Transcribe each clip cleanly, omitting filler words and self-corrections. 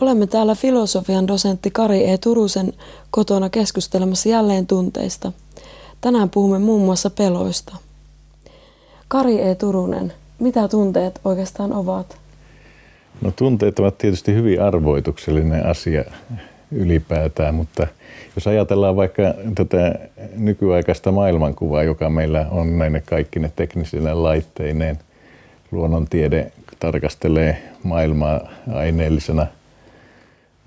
Olemme täällä filosofian dosentti Kari E. Turusen kotona keskustelemassa jälleen tunteista. Tänään puhumme muun muassa peloista. Kari E. Turunen, mitä tunteet oikeastaan ovat? No, tunteet ovat tietysti hyvin arvoituksellinen asia ylipäätään, mutta jos ajatellaan vaikka tätä nykyaikaista maailmankuvaa, joka meillä on näine kaikki ne teknisille laitteineen, luonnontiede tarkastelee maailmaa aineellisena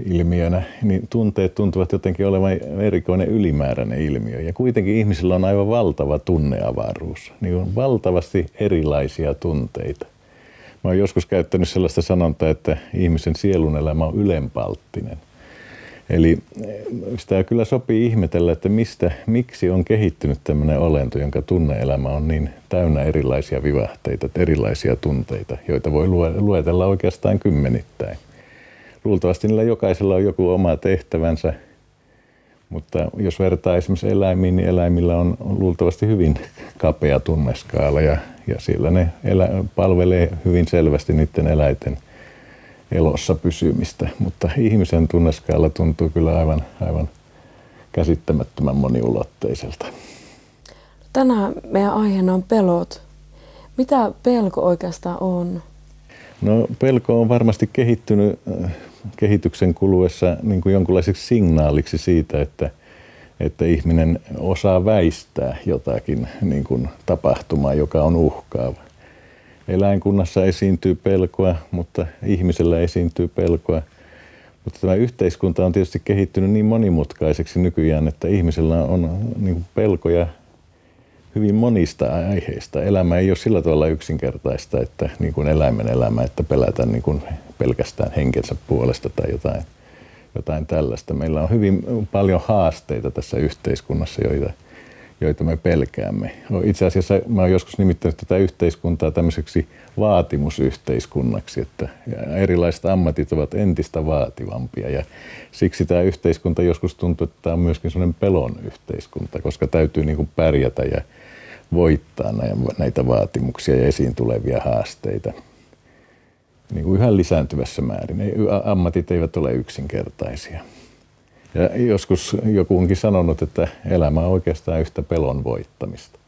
ilmiönä, niin tunteet tuntuvat jotenkin olevan erikoinen ylimääräinen ilmiö. Ja kuitenkin ihmisillä on aivan valtava tunneavaruus. Niin on valtavasti erilaisia tunteita. Mä oon joskus käyttänyt sellaista sanontaa, että ihmisen sielun elämä on ylenpalttinen. Eli sitä kyllä sopii ihmetellä, että miksi on kehittynyt tämmöinen olento, jonka tunne-elämä on niin täynnä erilaisia vivahteita, erilaisia tunteita, joita voi luetella oikeastaan kymmenittäin. Luultavasti niillä jokaisella on joku oma tehtävänsä, mutta jos vertaa esimerkiksi eläimiin, niin eläimillä on luultavasti hyvin kapea tunneskaala ja siellä ne palvelee hyvin selvästi niiden eläinten elossa pysymistä, mutta ihmisen tunneskaala tuntuu kyllä aivan käsittämättömän moniulotteiselta. Tänään meidän aiheena on pelot. Mitä pelko oikeastaan on? No, pelko on varmasti kehittynyt kehityksen kuluessa niin kuin jonkunlaiseksi signaaliksi siitä, että ihminen osaa väistää jotakin niin kuin tapahtumaa, joka on uhkaava. Eläinkunnassa esiintyy pelkoa, mutta ihmisellä esiintyy pelkoa. Mutta tämä yhteiskunta on tietysti kehittynyt niin monimutkaiseksi nykyään, että ihmisellä on niin kuin pelkoja hyvin monista aiheista. Elämä ei ole sillä tavalla yksinkertaista, että niin kuin eläimen elämä, että pelätään niin kuin pelkästään henkensä puolesta tai jotain tällaista. Meillä on hyvin paljon haasteita tässä yhteiskunnassa, joita me pelkäämme. Itse asiassa mä oon joskus nimittänyt tätä yhteiskuntaa tämmöiseksi vaatimusyhteiskunnaksi, että erilaiset ammatit ovat entistä vaativampia ja siksi tämä yhteiskunta joskus tuntuu, että tämä on myöskin sellainen pelon yhteiskunta, koska täytyy niin kuin pärjätä ja voittaa näitä vaatimuksia ja esiin tulevia haasteita niin kuin yhä lisääntyvässä määrin. Ammatit eivät ole yksinkertaisia. Ja joskus joku onkin sanonut, että elämä on oikeastaan yhtä pelon voittamista.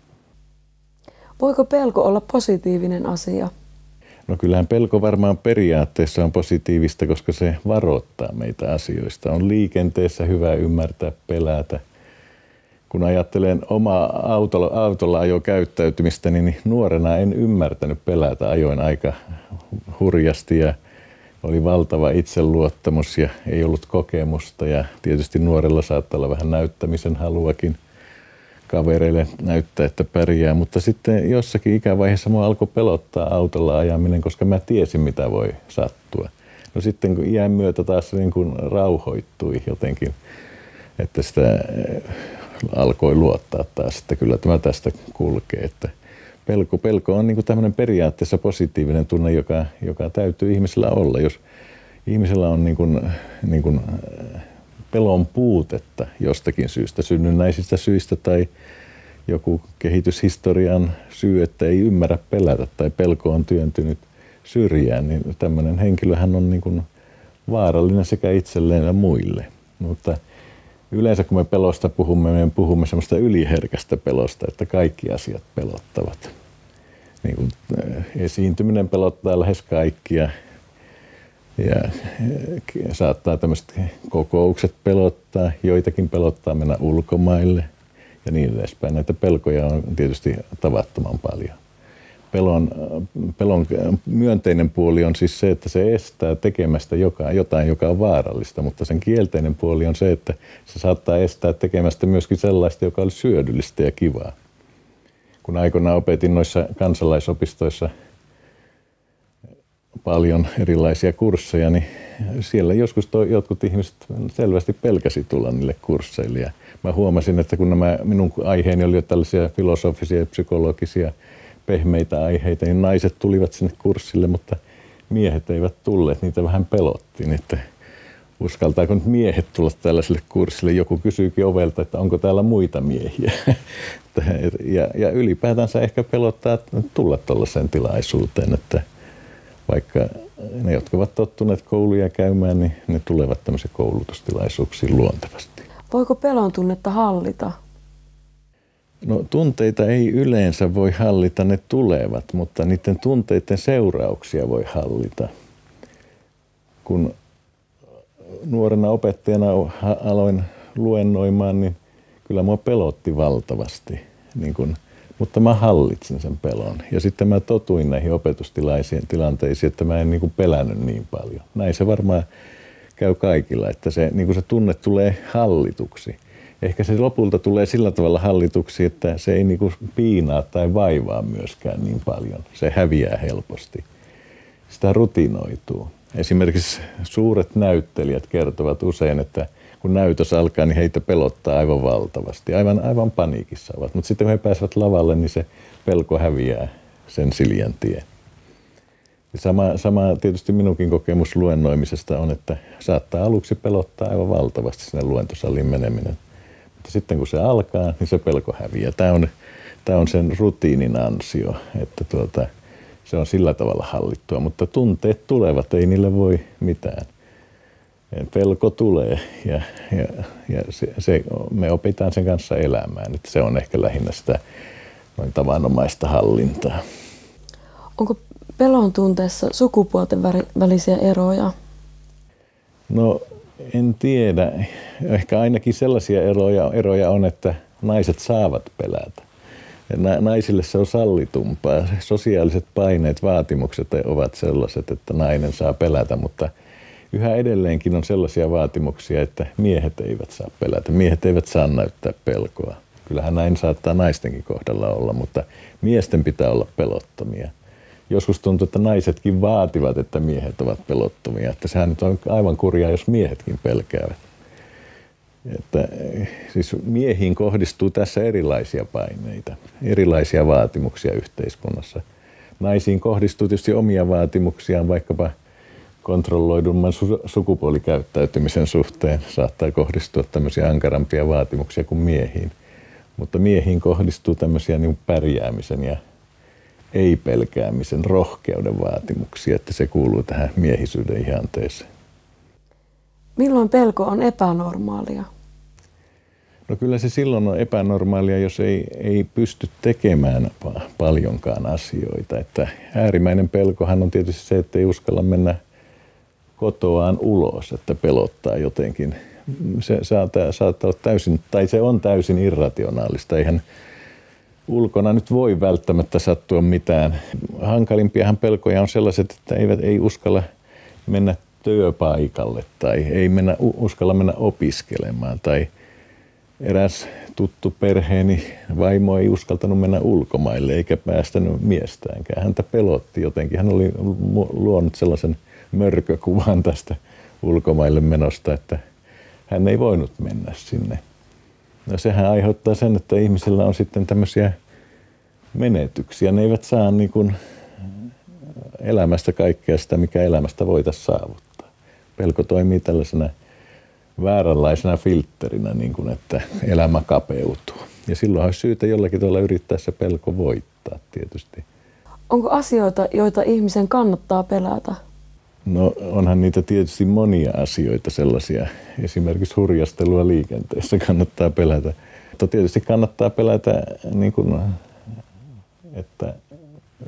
Voiko pelko olla positiivinen asia? No, kyllähän pelko varmaan periaatteessa on positiivista, koska se varoittaa meitä asioista. On liikenteessä hyvä ymmärtää pelätä. Kun ajattelen omaa autolla ajokäyttäytymistä, niin nuorena en ymmärtänyt pelätä. Ajoin aika hurjasti ja oli valtava itseluottamus ja ei ollut kokemusta ja tietysti nuorella saattaa olla vähän näyttämisen haluakin kavereille näyttää, että pärjää. Mutta sitten jossakin ikävaiheessa minua alkoi pelottaa autolla ajaminen, koska mä tiesin, mitä voi sattua. No sitten kun iän myötä taas niin kuin rauhoittui jotenkin, että sitä alkoi luottaa taas, että kyllä tämä tästä kulkee. Että pelko on niin kuin tämmöinen periaatteessa positiivinen tunne, joka täytyy ihmisellä olla. Jos ihmisellä on niin kuin pelon puutetta jostakin syystä, synnynnäisistä syistä tai joku kehityshistorian syy, että ei ymmärrä pelätä tai pelko on työntynyt syrjään, niin tämmöinen henkilöhän on niin kuin vaarallinen sekä itselleen ja muille. Mutta yleensä kun me pelosta puhumme, me puhumme semmoista yliherkästä pelosta, että kaikki asiat pelottavat. Niin kuin esiintyminen pelottaa lähes kaikkia ja saattaa tämmöiset kokoukset pelottaa, joitakin pelottaa mennä ulkomaille ja niin edespäin. Näitä pelkoja on tietysti tavattoman paljon. Pelon myönteinen puoli on siis se, että se estää tekemästä jotain, joka on vaarallista, mutta sen kielteinen puoli on se, että se saattaa estää tekemästä myöskin sellaista, joka olisi hyödyllistä ja kivaa. Kun aikoinaan opetin noissa kansalaisopistoissa paljon erilaisia kursseja, niin siellä joskus jotkut ihmiset selvästi pelkäsi tulla niille kursseille. Ja mä huomasin, että kun minun aiheeni oli jo tällaisia filosofisia ja psykologisia pehmeitä aiheita, niin naiset tulivat sinne kurssille, mutta miehet eivät tulleet. Niitä vähän pelottiin, että uskaltaako nyt miehet tulla tällaiselle kurssille. Joku kysyykin ovelta, että onko täällä muita miehiä. Ja ylipäätänsä ehkä pelottaa tulla tuollaiseen tilaisuuteen, että vaikka ne, jotka ovat tottuneet kouluja käymään, niin ne tulevat tämmöisiin koulutustilaisuuksiin luontevasti. Voiko pelon tunnetta hallita? No tunteita ei yleensä voi hallita, ne tulevat, mutta niiden tunteiden seurauksia voi hallita. Kun nuorena opettajana aloin luennoimaan, niin kyllä mua pelotti valtavasti. Mutta mä hallitsin sen pelon. Ja sitten mä totuin näihin opetustilanteisiin, että mä en pelännyt niin paljon. Näin se varmaan käy kaikilla, että se tunne tulee hallituksi. Ehkä se lopulta tulee sillä tavalla hallituksi, että se ei piinaa tai vaivaa myöskään niin paljon. Se häviää helposti. Sitä rutinoituu. Esimerkiksi suuret näyttelijät kertovat usein, että kun näytös alkaa, niin heitä pelottaa aivan valtavasti. Aivan paniikissa ovat. Mutta sitten kun he pääsevät lavalle, niin se pelko häviää sen siljän tien. Sama tietysti minunkin kokemus luennoimisesta on, että saattaa aluksi pelottaa aivan valtavasti sinne luentosaliin meneminen. Mutta sitten kun se alkaa, niin se pelko häviää. Tämä on sen rutiinin ansio, että se on sillä tavalla hallittua. Mutta tunteet tulevat, ei niille voi mitään. Pelko tulee ja me opitaan sen kanssa elämään. Että se on ehkä lähinnä sitä noin tavanomaista hallintaa. Onko pelon tunteessa sukupuolten välisiä eroja? No en tiedä. Ehkä ainakin sellaisia eroja on, että naiset saavat pelätä. Ja naisille se on sallitumpaa. Sosiaaliset paineet, vaatimukset ovat sellaiset, että nainen saa pelätä, mutta yhä edelleenkin on sellaisia vaatimuksia, että miehet eivät saa pelätä. Miehet eivät saa näyttää pelkoa. Kyllähän näin saattaa naistenkin kohdalla olla, mutta miesten pitää olla pelottomia. Joskus tuntuu, että naisetkin vaativat, että miehet ovat pelottomia. Että sehän nyt on aivan kurjaa, jos miehetkin pelkäävät. Että, siis miehiin kohdistuu tässä erilaisia paineita, erilaisia vaatimuksia yhteiskunnassa. Naisiin kohdistuu tietysti omia vaatimuksiaan, vaikkapa kontrolloidumman sukupuolikäyttäytymisen suhteen saattaa kohdistua tämmöisiä ankarampia vaatimuksia kuin miehiin. Mutta miehiin kohdistuu tämmöisiä niin pärjäämisen ja ei-pelkäämisen, rohkeuden vaatimuksia, että se kuuluu tähän miehisyyden ihanteeseen. Milloin pelko on epänormaalia? No kyllä se silloin on epänormaalia, jos ei pysty tekemään paljonkaan asioita. Että äärimmäinen pelkohan on tietysti se, että ei uskalla mennä kotoaan ulos, että pelottaa jotenkin. Se saattaa olla täysin, tai se on täysin irrationaalista. Eihän ulkona nyt voi välttämättä sattua mitään. Hankalimpiahan pelkoja on sellaiset, että ei uskalla mennä työpaikalle tai ei uskalla mennä opiskelemaan. Tai eräs tuttu perheeni vaimo ei uskaltanut mennä ulkomaille eikä päästänyt miestäänkään. Häntä pelotti jotenkin. Hän oli luonut sellaisen mörkökuvan tästä ulkomaille menosta, että hän ei voinut mennä sinne. No sehän aiheuttaa sen, että ihmisillä on sitten tämmöisiä menetyksiä. Ne eivät saa niin kuin elämästä kaikkea sitä, mikä elämästä voitaisiin saavuttaa. Pelko toimii tällaisena vääränlaisena filtterinä, niin kuin, että elämä kapeutuu. Ja silloin olisi syytä jollakin tavalla yrittää se pelko voittaa tietysti. Onko asioita, joita ihmisen kannattaa pelätä? No onhan niitä tietysti monia asioita sellaisia. Esimerkiksi hurjastelua liikenteessä kannattaa pelätä. Mutta tietysti kannattaa pelätä, niin kuin, että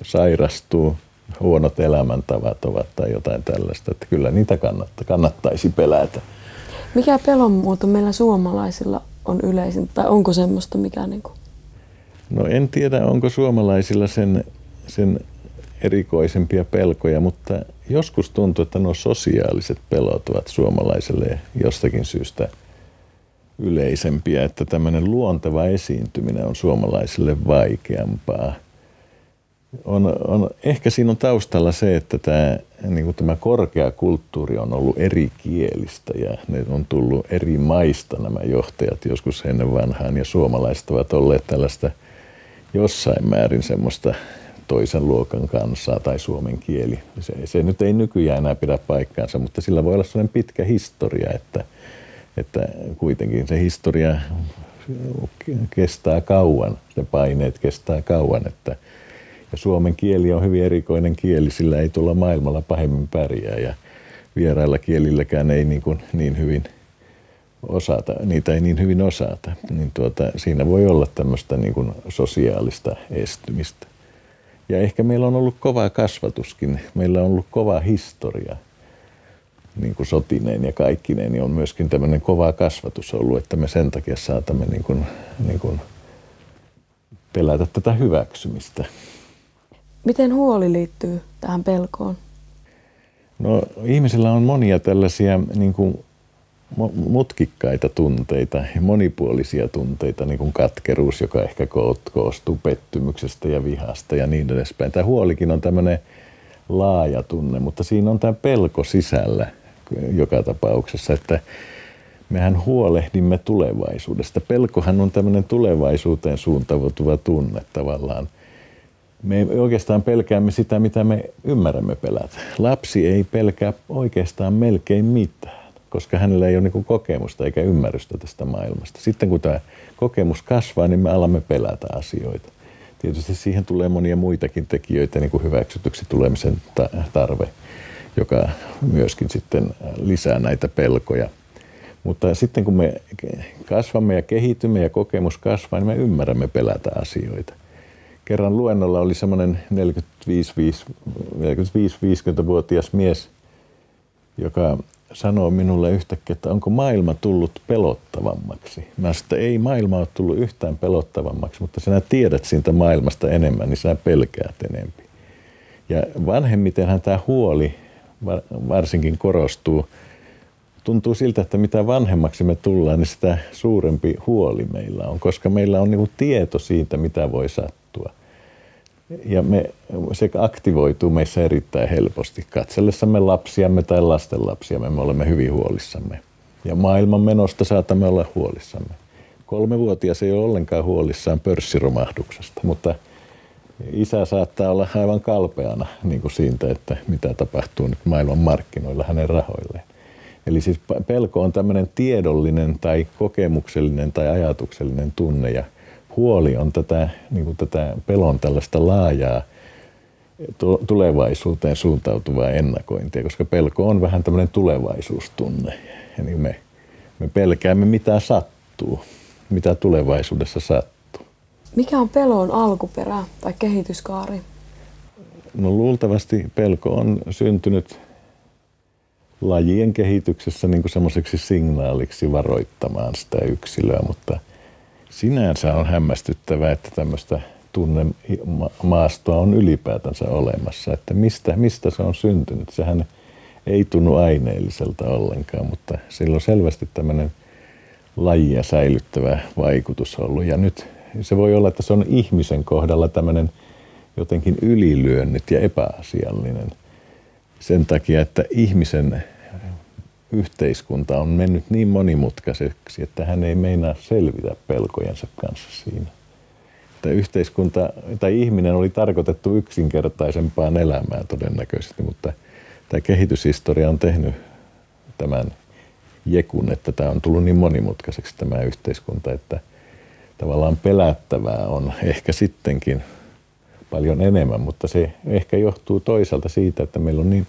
sairastuu, huonot elämäntavat ovat tai jotain tällaista. Että kyllä niitä kannattaisi pelätä. Mikä pelon muoto meillä suomalaisilla on yleisin? Tai onko semmoista mikä niin kuin? No en tiedä, onko suomalaisilla sen erikoisempia pelkoja, mutta joskus tuntuu, että nuo sosiaaliset pelot ovat suomalaiselle jostakin syystä yleisempiä, että tämmöinen luonteva esiintyminen on suomalaisille vaikeampaa. Ehkä siinä on taustalla se, että tämä korkea kulttuuri on ollut erikielistä ja ne on tullut eri maista nämä johtajat joskus ennen vanhaan ja suomalaiset ovat olleet tällaista jossain määrin semmoista toisen luokan kansaa tai suomen kieli. Se nyt ei nykyään enää pidä paikkaansa, mutta sillä voi olla sellainen pitkä historia, että kuitenkin se historia kestää kauan, se paineet kestää kauan, että Ja suomen kieli on hyvin erikoinen kieli, sillä ei tuolla maailmalla pahemmin pärjää ja vierailla kielilläkään ei niin hyvin osata, niitä ei niin hyvin osata. Niin siinä voi olla tämmöistä niin kuin sosiaalista estymistä. Ja ehkä meillä on ollut kova kasvatuskin, meillä on ollut kova historia. Niin kuin sotineen ja kaikkineen, niin on myöskin tämmöinen kova kasvatus ollut, että me sen takia saatamme niin kuin pelätä tätä hyväksymistä. Miten huoli liittyy tähän pelkoon? No ihmisillä on monia tällaisia niin kuin mutkikkaita tunteita ja monipuolisia tunteita, niin kuin katkeruus, joka ehkä koostuu pettymyksestä ja vihasta ja niin edespäin. Tämä huolikin on tämmöinen laaja tunne, mutta siinä on tämä pelko sisällä joka tapauksessa, että mehän huolehdimme tulevaisuudesta. Pelkohan on tämmöinen tulevaisuuteen suuntautuva tunne tavallaan. Me oikeastaan pelkäämme sitä, mitä me ymmärrämme pelätä. Lapsi ei pelkää oikeastaan melkein mitään, koska hänellä ei ole niin kokemusta eikä ymmärrystä tästä maailmasta. Sitten kun tämä kokemus kasvaa, niin me alamme pelätä asioita. Tietysti siihen tulee monia muitakin tekijöitä, niin kuin hyväksytyksi tulemisen tarve, joka myöskin sitten lisää näitä pelkoja. Mutta sitten kun me kasvamme ja kehitymme ja kokemus kasvaa, niin me ymmärrämme pelätä asioita. Kerran luennolla oli semmoinen 45-50-vuotias mies, joka sanoo minulle yhtäkkiä, että onko maailma tullut pelottavammaksi. Mä sanoin, että ei maailma ole tullut yhtään pelottavammaksi, mutta sinä tiedät siitä maailmasta enemmän, niin sinä pelkäät enempi. Ja vanhemmitenhan tämä huoli varsinkin korostuu. Tuntuu siltä, että mitä vanhemmaksi me tullaan, niin sitä suurempi huoli meillä on, koska meillä on niin tieto siitä, mitä voi sattua. Ja se aktivoituu meissä erittäin helposti. Katsellessamme lapsiamme tai lastenlapsiamme me olemme hyvin huolissamme. Ja maailman menosta saatamme olla huolissamme. 3-vuotias ei ole ollenkaan huolissaan pörssiromahduksesta, mutta isä saattaa olla aivan kalpeana niin kuin siitä, että mitä tapahtuu nyt maailman markkinoilla hänen rahoilleen. Eli siis pelko on tämmöinen tiedollinen tai kokemuksellinen tai ajatuksellinen tunne ja huoli on tätä pelon tällaista laajaa tulevaisuuteen suuntautuvaa ennakointia, koska pelko on vähän tämmöinen tulevaisuustunne. Eli me pelkäämme mitä sattuu, mitä tulevaisuudessa sattuu. Mikä on pelon alkuperä tai kehityskaari? No luultavasti pelko on syntynyt lajien kehityksessä niin kuin semmoiseksi signaaliksi varoittamaan sitä yksilöä, mutta sinänsä on hämmästyttävää, että tämmöistä tunnemaastoa on ylipäätänsä olemassa, että mistä se on syntynyt. Sehän ei tunnu aineelliselta ollenkaan, mutta sillä on selvästi tämmöinen lajia säilyttävä vaikutus ollut. Ja nyt se voi olla, että se on ihmisen kohdalla tämmöinen jotenkin ylilyönnyt ja epäasiallinen. Sen takia, että ihmisen yhteiskunta on mennyt niin monimutkaiseksi, että hän ei meinaa selvitä pelkojensa kanssa siinä. Että yhteiskunta tai ihminen oli tarkoitettu yksinkertaisempaan elämään todennäköisesti, mutta tämä kehityshistoria on tehnyt tämän jekun, että tämä on tullut niin monimutkaiseksi tämä yhteiskunta, että tavallaan pelättävää on ehkä sittenkin paljon enemmän, mutta se ehkä johtuu toisaalta siitä, että meillä on niin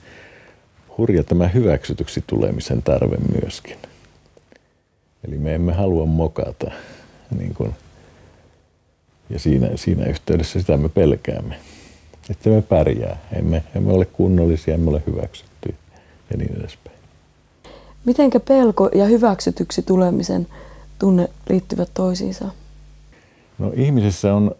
hurja tämä hyväksytyksi tulemisen tarve myöskin. Eli me emme halua mokata. Niin kuin, ja siinä yhteydessä sitä me pelkäämme. Että me pärjää. Emme ole kunnollisia, emme ole hyväksyttyjä ja niin edespäin. Mitenkä pelko ja hyväksytyksi tulemisen tunne liittyvät toisiinsa? No ihmisessä on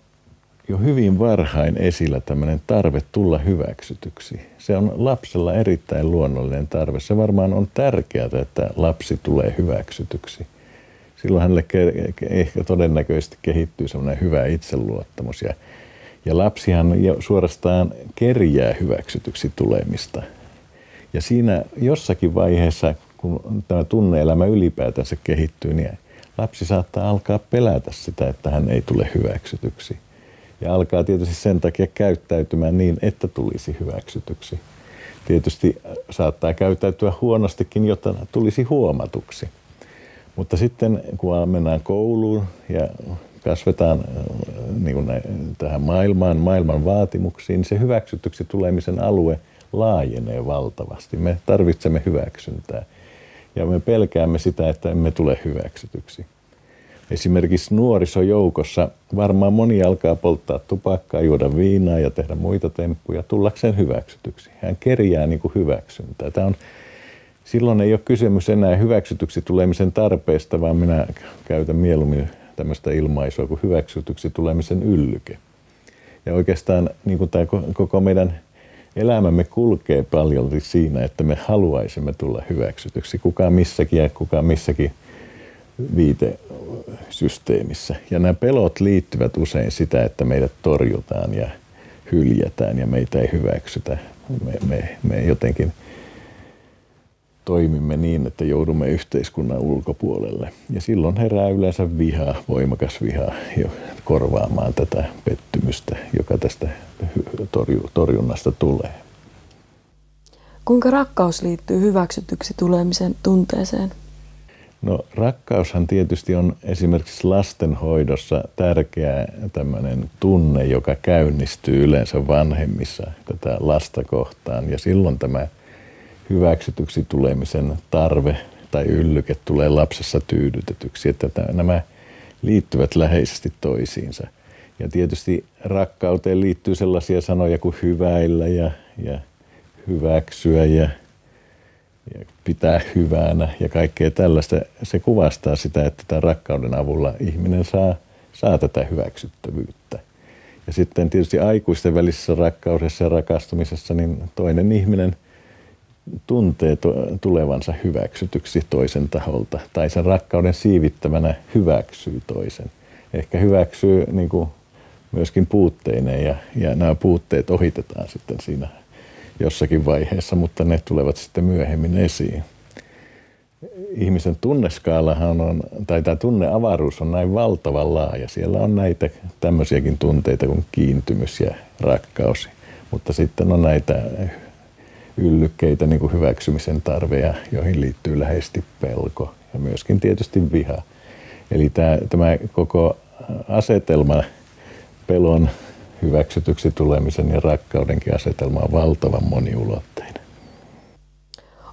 jo hyvin varhain esillä tämmöinen tarve tulla hyväksytyksi. Se on lapsella erittäin luonnollinen tarve. Se varmaan on tärkeää, että lapsi tulee hyväksytyksi. Silloin hänelle ehkä todennäköisesti kehittyy semmoinen hyvä itseluottamus. Ja lapsihan jo suorastaan kerjää hyväksytyksi tulemista. Ja siinä jossakin vaiheessa, kun tämä tunne-elämä ylipäätänsä kehittyy, niin lapsi saattaa alkaa pelätä sitä, että hän ei tule hyväksytyksi. Ja alkaa tietysti sen takia käyttäytymään niin, että tulisi hyväksytyksi. Tietysti saattaa käyttäytyä huonostikin, jotta tulisi huomatuksi. Mutta sitten kun mennään kouluun ja kasvetaan niin kuin tähän maailman vaatimuksiin, niin se hyväksytyksi tulemisen alue laajenee valtavasti. Me tarvitsemme hyväksyntää ja me pelkäämme sitä, että emme tule hyväksytyksi. Esimerkiksi nuorisojoukossa varmaan moni alkaa polttaa tupakkaa, juoda viinaa ja tehdä muita temppuja tullakseen hyväksytyksi. Hän kerjää niin kuin hyväksyntää. Silloin ei ole kysymys enää hyväksytyksi tulemisen tarpeesta, vaan minä käytän mieluummin tämmöistä ilmaisua kuin hyväksytyksi tulemisen yllyke. Ja oikeastaan niin kuin tämä koko meidän elämämme kulkee paljon siinä, että me haluaisimme tulla hyväksytyksi. Kuka missäkin ja kuka missäkin viitesysteemissä. Ja nämä pelot liittyvät usein sitä, että meidät torjutaan ja hyljätään ja meitä ei hyväksytä. Me jotenkin toimimme niin, että joudumme yhteiskunnan ulkopuolelle. Ja silloin herää yleensä viha, voimakas viha korvaamaan tätä pettymystä, joka tästä torjunnasta tulee. Kuinka rakkaus liittyy hyväksytyksi tulemisen tunteeseen? No rakkaushan tietysti on esimerkiksi lastenhoidossa tärkeä tämmöinen tunne, joka käynnistyy yleensä vanhemmissa tätä lasta kohtaan. Ja silloin tämä hyväksytyksi tulemisen tarve tai yllyke tulee lapsessa tyydytetyksi, että nämä liittyvät läheisesti toisiinsa. Ja tietysti rakkauteen liittyy sellaisia sanoja kuin hyväillä ja hyväksyä ja pitää hyvänä ja kaikkea tällaista. Se kuvastaa sitä, että tämän rakkauden avulla ihminen saa tätä hyväksyttävyyttä. Ja sitten tietysti aikuisten välisessä rakkaudessa ja rakastumisessa niin toinen ihminen tuntee tulevansa hyväksytyksi toisen taholta tai sen rakkauden siivittämänä hyväksyy toisen. Ehkä hyväksyy niin kuin myöskin puutteineen ja nämä puutteet ohitetaan sitten siinä jossakin vaiheessa, mutta ne tulevat sitten myöhemmin esiin. Ihmisen tunneskaalahan tai tämä tunneavaruus on näin valtavan laaja. Siellä on näitä tämmöisiäkin tunteita kuin kiintymys ja rakkaus, mutta sitten on näitä yllykkeitä, niin kuin hyväksymisen tarve, joihin liittyy läheisesti pelko ja myöskin tietysti viha. Eli tämä koko asetelma, pelon, hyväksytyksi tulemisen ja rakkaudenkin asetelma on valtavan moniulotteinen.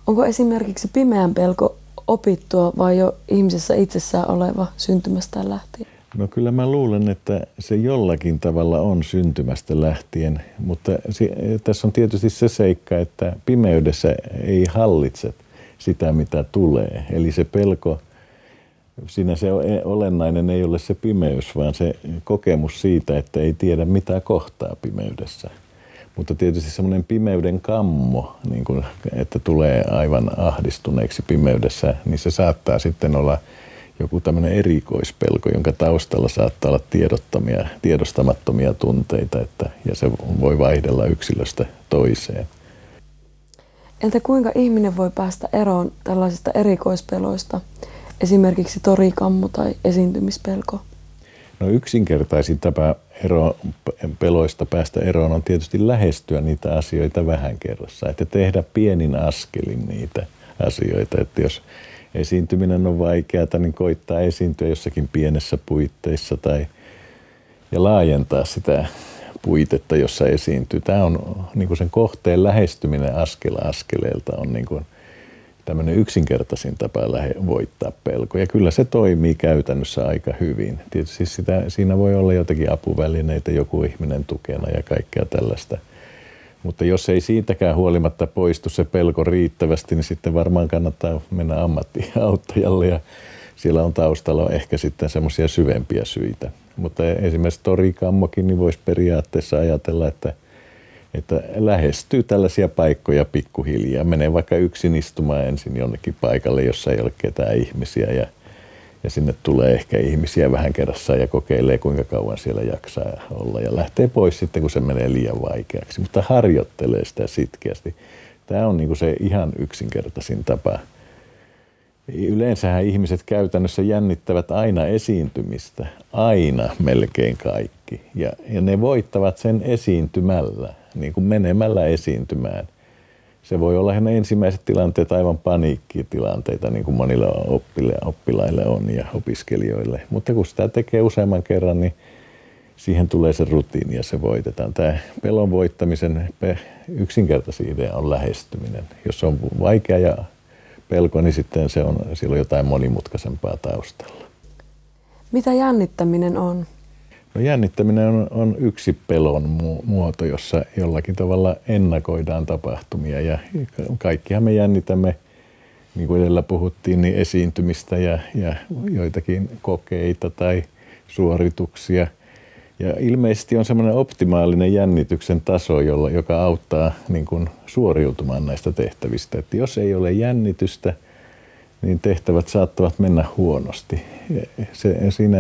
Onko esimerkiksi pimeän pelko opittua vai jo ihmisessä itsessään oleva syntymästään lähtien? No kyllä mä luulen, että se jollakin tavalla on syntymästä lähtien, mutta tässä on tietysti se seikka, että pimeydessä ei hallitse sitä, mitä tulee. Eli se pelko, siinä se olennainen ei ole se pimeys, vaan se kokemus siitä, että ei tiedä mitä kohtaa pimeydessä. Mutta tietysti semmoinen pimeyden kammo, niin kun, että tulee aivan ahdistuneeksi pimeydessä, niin se saattaa sitten olla joku tämmöinen erikoispelko, jonka taustalla saattaa olla tiedostamattomia tunteita, ja se voi vaihdella yksilöstä toiseen. Entä kuinka ihminen voi päästä eroon tällaisista erikoispeloista, esimerkiksi torikammo tai esiintymispelko? No yksinkertaisin tapa peloista päästä eroon on tietysti lähestyä niitä asioita vähän kerrassa, että tehdä pienin askelin niitä asioita, että jos esiintyminen on vaikeaa, niin koittaa esiintyä jossakin pienessä puitteissa ja laajentaa sitä puitetta, jossa esiintyy. Tämä on niin kuin sen kohteen lähestyminen askel askeleelta on niin kuin tämmöinen yksinkertaisin tapa voittaa pelko. Ja kyllä se toimii käytännössä aika hyvin. Tietysti siinä voi olla jotakin apuvälineitä, joku ihminen tukena ja kaikkea tällaista. Mutta jos ei siitäkään huolimatta poistu se pelko riittävästi, niin sitten varmaan kannattaa mennä ammattiauttajalle ja siellä on taustalla ehkä sitten semmoisia syvempiä syitä. Mutta esimerkiksi torikammokin niin voisi periaatteessa ajatella, että lähestyy tällaisia paikkoja pikkuhiljaa. Menee vaikka yksin istumaan ensin jonnekin paikalle, jossa ei ole ketään ihmisiä ja sinne tulee ehkä ihmisiä vähän kerrassaan ja kokeilee kuinka kauan siellä jaksaa olla ja lähtee pois sitten, kun se menee liian vaikeaksi. Mutta harjoittelee sitä sitkeästi. Tämä on niinku se ihan yksinkertaisin tapa. Yleensähän ihmiset käytännössä jännittävät aina esiintymistä, aina melkein kaikki. Ja ne voittavat sen esiintymällä, niin kuin menemällä esiintymään. se voi olla ne ensimmäiset tilanteet aivan paniikkitilanteita, niin kuin monilla oppilaille on ja opiskelijoille. Mutta kun sitä tekee useamman kerran, niin siihen tulee se rutiini ja se voitetaan. Tämä pelon voittamisen yksinkertaisin idea on lähestyminen. Jos on vaikea ja pelko, niin sitten siellä on jotain monimutkaisempaa taustalla. Mitä jännittäminen on? No, jännittäminen on yksi pelon muoto, jossa jollakin tavalla ennakoidaan tapahtumia. Ja kaikkihan me jännitämme, niin kuin edellä puhuttiin, niin esiintymistä ja joitakin kokeita tai suorituksia. Ja ilmeisesti on semmoinen optimaalinen jännityksen taso, joka auttaa niin kuin suoriutumaan näistä tehtävistä. Että jos ei ole jännitystä, niin tehtävät saattavat mennä huonosti. Siinä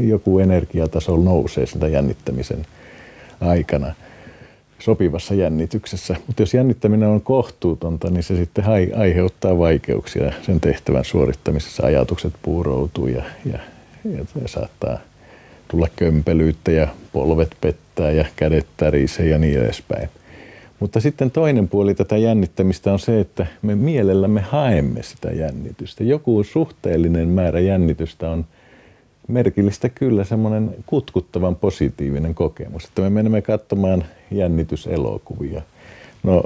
joku energiataso nousee sitä jännittämisen aikana sopivassa jännityksessä. Mutta jos jännittäminen on kohtuutonta, niin se sitten aiheuttaa vaikeuksia sen tehtävän suorittamisessa. Ajatukset puuroutuu ja saattaa tulla kömpelyyttä ja polvet pettää ja kädet tärisee ja niin edespäin. Mutta sitten toinen puoli tätä jännittämistä on se, että me mielellämme haemme sitä jännitystä. Joku suhteellinen määrä jännitystä on merkillistä kyllä semmoinen kutkuttavan positiivinen kokemus. Että me menemme katsomaan jännityselokuvia. No,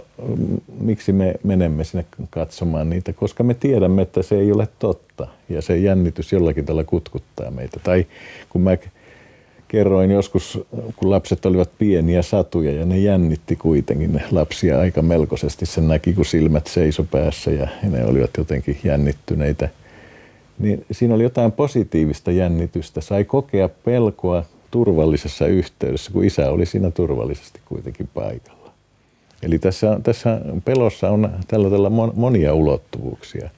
miksi me menemme sinne katsomaan niitä? Koska me tiedämme, että se ei ole totta ja se jännitys jollakin tavalla kutkuttaa meitä. Tai kun mä kerroin joskus, kun lapset olivat pieniä satuja ja ne jännitti kuitenkin ne lapsia aika melkoisesti. Sen näki, kun silmät seiso päässä ja ne olivat jotenkin jännittyneitä. Niin siinä oli jotain positiivista jännitystä. Sai kokea pelkoa turvallisessa yhteydessä, kun isä oli siinä turvallisesti kuitenkin paikalla. Eli tässä pelossa on tällä tavalla monia ulottuvuuksia.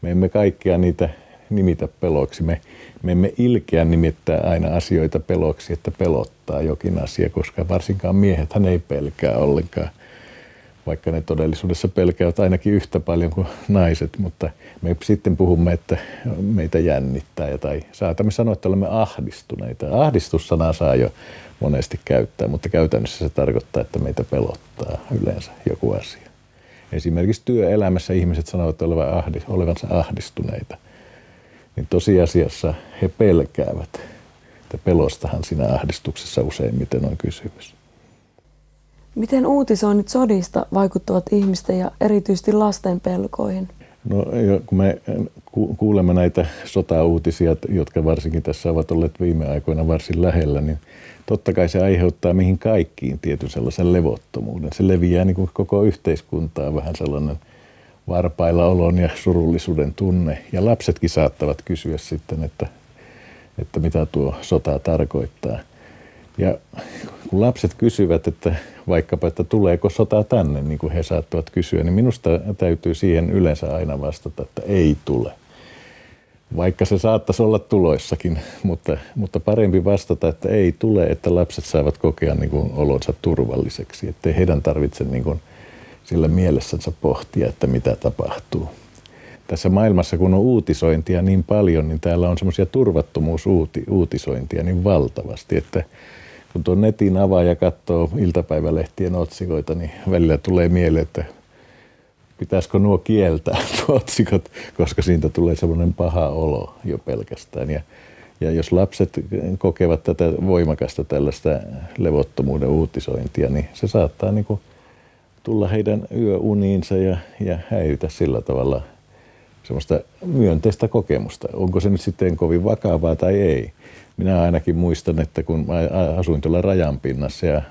Me emme kaikkia niitä nimitä peloksi. Me emme ilkeä nimittää aina asioita peloksi, että pelottaa jokin asia, koska varsinkaan miehethän ei pelkää ollenkaan, vaikka ne todellisuudessa pelkäävät ainakin yhtä paljon kuin naiset, mutta me sitten puhumme, että meitä jännittää tai saatamme sanoa, että olemme ahdistuneita. Ahdistussanaa saa jo monesti käyttää, mutta käytännössä se tarkoittaa, että meitä pelottaa yleensä joku asia. Esimerkiksi työelämässä ihmiset sanovat olevansa ahdistuneita. Niin tosiasiassa he pelkäävät. Että pelostahan siinä ahdistuksessa useimmiten on kysymys. Miten uutisoinnit sodista vaikuttavat ihmisten ja erityisesti lasten pelkoihin? No, kun me kuulemme näitä sotauutisia, jotka varsinkin tässä ovat olleet viime aikoina varsin lähellä, niin totta kai se aiheuttaa mihin kaikkiin tietyn sellaisen levottomuuden. Se leviää niin kuin koko yhteiskuntaa vähän sellainen varpailla olon ja surullisuuden tunne. Ja lapsetkin saattavat kysyä sitten, että mitä tuo sota tarkoittaa. Ja kun lapset kysyvät, että vaikkapa, että tuleeko sota tänne, niin kuin he saattavat kysyä, niin minusta täytyy siihen yleensä aina vastata, että ei tule. Vaikka se saattaisi olla tuloissakin, mutta parempi vastata, että ei tule, että lapset saavat kokea niin kuin olonsa turvalliseksi, ettei heidän tarvitse niin kuin sillä mielessänsä pohtia, että mitä tapahtuu. Tässä maailmassa, kun on uutisointia niin paljon, niin täällä on semmoisia turvattomuusuutisointia niin valtavasti, että kun tuon netin avaa ja katsoo iltapäivälehtien otsikoita, niin välillä tulee mieleen, että pitäisikö nuo kieltää nuo otsikot, koska siitä tulee semmoinen paha olo jo pelkästään. Ja jos lapset kokevat tätä voimakasta tällaista levottomuuden uutisointia, niin se saattaa niin kuin tulla heidän yöuniinsa ja häiritä sillä tavalla semmoista myönteistä kokemusta. Onko se nyt sitten kovin vakavaa tai ei? Minä ainakin muistan, että kun asuin tuolla rajanpinnassa ja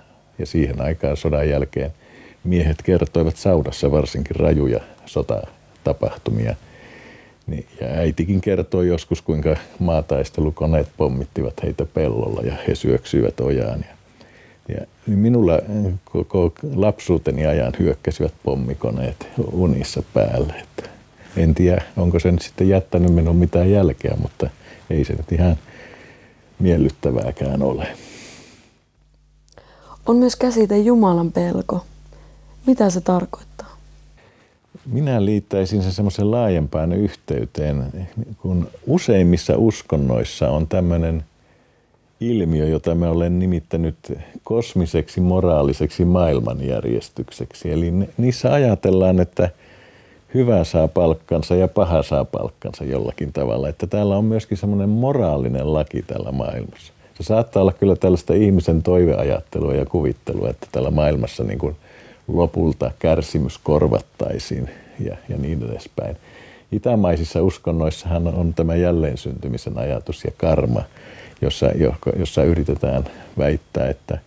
siihen aikaan sodan jälkeen miehet kertoivat saudassa varsinkin rajuja sotatapahtumia. Ja äitikin kertoi joskus, kuinka maataistelukoneet pommittivat heitä pellolla ja he syöksyivät ojaan. Niin minulla koko lapsuuteni ajan hyökkäsivät pommikoneet unissa päälle. Että en tiedä, onko se nyt sitten jättänyt minun mitään jälkeä, mutta ei se nyt ihan miellyttävääkään ole. On myös käsite Jumalan pelko. Mitä se tarkoittaa? Minä liittäisin sen semmoisen laajempaan yhteyteen, kun useimmissa uskonnoissa on tämmöinen ilmiö, jota mä olen nimittänyt kosmiseksi moraaliseksi maailmanjärjestykseksi. Eli niissä ajatellaan, että hyvä saa palkkansa ja paha saa palkkansa jollakin tavalla. Että täällä on myöskin semmoinen moraalinen laki tällä maailmassa. Se saattaa olla kyllä tällaista ihmisen toiveajattelua ja kuvittelua, että tällä maailmassa niin kuin lopulta kärsimys korvattaisiin ja niin edespäin. Itämaisissa uskonnoissahan on tämä jälleensyntymisen ajatus ja karma, jossa yritetään väittää, että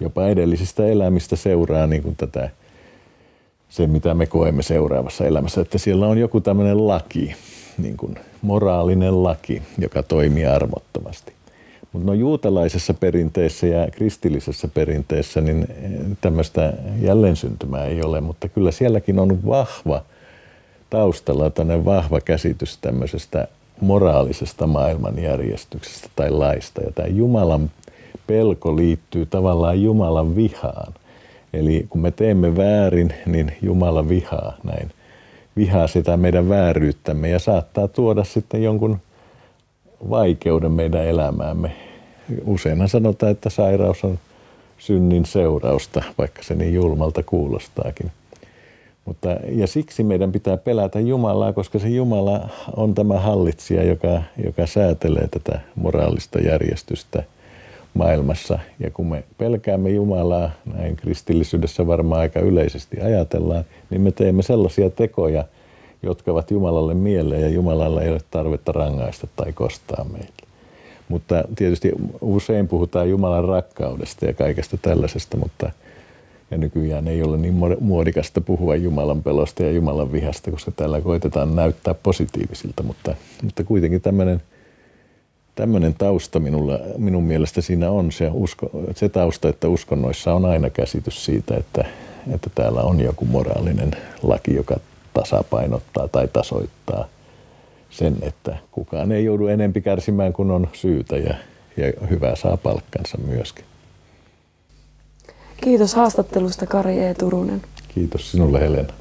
jopa edellisistä elämistä seuraa niin kuin se, mitä me koemme seuraavassa elämässä, että siellä on joku tämmöinen laki, niin kuin moraalinen laki, joka toimii armottomasti. Mutta juutalaisessa perinteessä ja kristillisessä perinteessä niin tämmöistä jällensyntymää ei ole, mutta kyllä sielläkin on vahva taustalla vahva käsitys tämmöisestä moraalisesta maailmanjärjestyksestä tai laista. Ja tämä Jumalan pelko liittyy tavallaan Jumalan vihaan. Eli kun me teemme väärin, niin Jumala vihaa näin. Vihaa sitä meidän vääryyttämme ja saattaa tuoda sitten jonkun vaikeuden meidän elämäämme. Useinhan sanotaan, että sairaus on synnin seurausta, vaikka se niin julmalta kuulostaakin. Ja siksi meidän pitää pelätä Jumalaa, koska se Jumala on tämä hallitsija, joka säätelee tätä moraalista järjestystä maailmassa. Ja kun me pelkäämme Jumalaa, näin kristillisyydessä varmaan aika yleisesti ajatellaan, niin me teemme sellaisia tekoja, jotka ovat Jumalalle mieleen ja Jumalalla ei ole tarvetta rangaista tai kostaa meitä. Mutta tietysti usein puhutaan Jumalan rakkaudesta ja kaikesta tällaisesta, ja nykyään ei ole niin muodikasta puhua Jumalan pelosta ja Jumalan vihasta, koska täällä koitetaan näyttää positiivisilta, mutta kuitenkin tämmöinen tausta minun mielestä siinä on se tausta, että uskonnoissa on aina käsitys siitä, että täällä on joku moraalinen laki, joka tasapainottaa tai tasoittaa sen, että kukaan ei joudu enempi kärsimään kuin on syytä ja hyvä saa palkkansa myöskin. Kiitos haastattelusta, Kari E. Turunen. Kiitos sinulle, Helena.